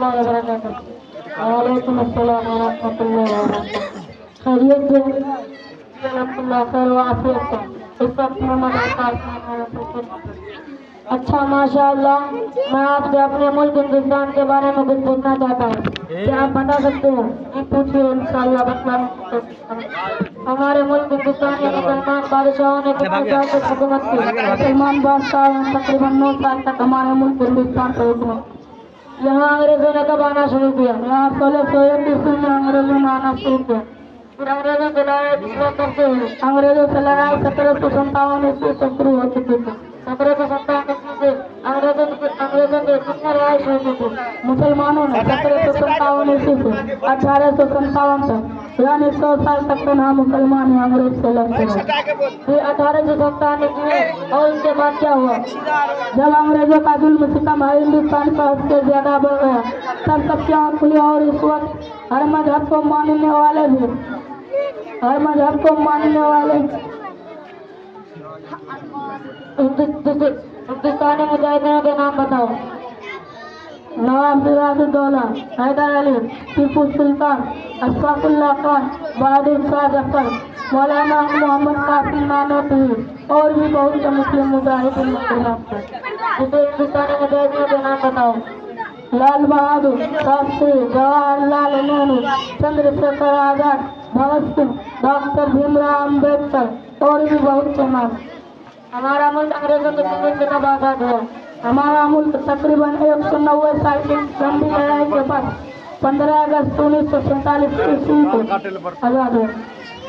रहमतुल्लाहि व बरकातुहू। वालेकुम अस्सलाम व रहमतुल्लाहि व बरकातुहू। खैरियत से? अल्हम्दुलिल्लाह खैर व आफियत से। इस वक्त मोहम्मद अब्बास। अच्छा माशाअल्लाह, मैं आपसे अपने मुल्क हिंदुस्तान के बारे में कुछ पूछना चाहता हूँ, क्या आप बता सकते हैं? जी पूछिए, इंशाअल्लाह बतलाने की कोशिश करूँगा। हमारे मुल्क हिंदुस्तान में मुसलमान बादशाहों ने कितने साल तक हुकूमत की? मुसलमान बादशाह तकरीबन 9 साल तक हमारे मुल्क हिंदुस्तान पर हुकूमत। यहाँ अंग्रेजों ने कब आना शुरू किया? यहाँ 1601 ईस्वी में अंग्रेजों ने आना शुरू किया। फिर अंग्रेजों से लड़ाई पिछले कब से हुई? अंग्रेजों से लड़ाई 1757 ईस्वी से शुरू हो चुकी थी। 1757 ईस्वी से अंग्रेजों के कितने लड़ाई शुरू की थी? मुसलमानों ने 1757 ईस्वी से 1857 तक, यानी 100 साल तक तो ना मुसलमान अंग्रेज से लड़ते रहे। फिर 1857 ईस्वी में और उसके बाद क्या हुआ? जब अंग्रेजों का जुल्म सितम हिंदुस्तान का हद से ज्यादा बढ़ गया, तब सबकी आँख खुली और इस वक्त हर मजहब को मानने वाले भी, हर मजहब को मानने वाले हिंदुस्तानी मुजाहिदीनों के नाम बताओ। नवाब सिराजुद्दौला, हैदर अली, टीपू सुल्तान, अशफाकुल्लाह खान, बहादुर शाह जफर, मौलाना मोहम्मद कासिम नानोतवी और भी बहुत से मुस्लिम मुजाहिदीन के नाम थे। हिंदुस्तानी मुजाहिदीनों के नाम बताओ। लाल बहादुर शास्त्री, जवाहरलाल नेहरू, चंद्रशेखर आजाद, भगत सिंह, डॉक्टर भीमराव अम्बेडकर और भी बहुत से नाम। हमारा मुल्क अंग्रेजों के जुल्म से कब आजाद हुआ? हमारा मुल्क तकरीबन 190 साल की लंबी लड़ाई के बाद 15 अगस्त 1947 ईस्वी को आजाद हुआ।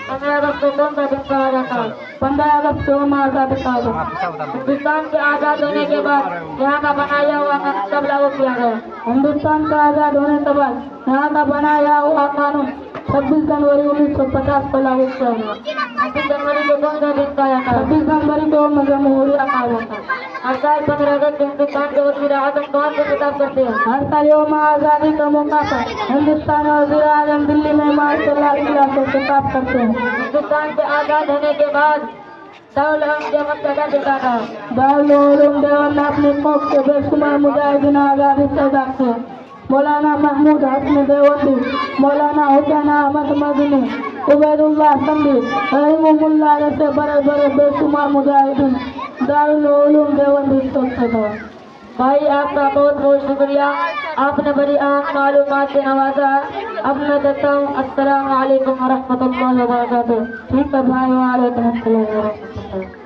15 अगस्त को कौन सा दिन कहा जाता है? 15 अगस्त को हम आजाद कहा जाता है। हिंदुस्तान के आजाद होने के बाद यहाँ का बनाया हुआ कानून कब लागू किया गया? हिंदुस्तान का आजाद होने के बाद यहाँ का बनाया हुआ कानून 26 जनवरी 1950 को लागू किया गया। 26 जनवरी को कौन सा दिन कहा जाता है? 26 जनवरी को जमहूरिया कहा जाता है। हर साल 15 अगस्त हिंदुस्तान के वज़ीर आज़म कौन से खिताब करते हैं? हर साल यौम आज़ादी का मौका पर हिंदुस्तान वज़ीर आज़म दिल्ली में मार्शल किला से खिताब करते हैं। हिंदुस्तान के आजाद होने के बाद दारुल उलूम देवबंद का क्या किरदार रहा? दारुल उलूम देवबंद ने अपने कौम के बेशुमार मुजाहिदीन आज़ादी पैदा किए। मौलाना महमूद हसन देवबंदी, मौलाना हुसैन अहमद मदनी, उबैदुल्लाह संदी, रहीमुल्लाह जैसे बड़े बड़े बेशुमार मुजाहिदीन दारुल उलूम देवबंदी से थे। भाई आपका बहुत बहुत शुक्रिया, आपने बड़ी अहम मालूमात से नवाजा। अब मैं देता हूँ अस्सलाम वालेकुम व रहमतुल्लाहि व बरकातुहू। ठीक है भाई, वालेकुम अस्सलाम व रहमतुल्लाह।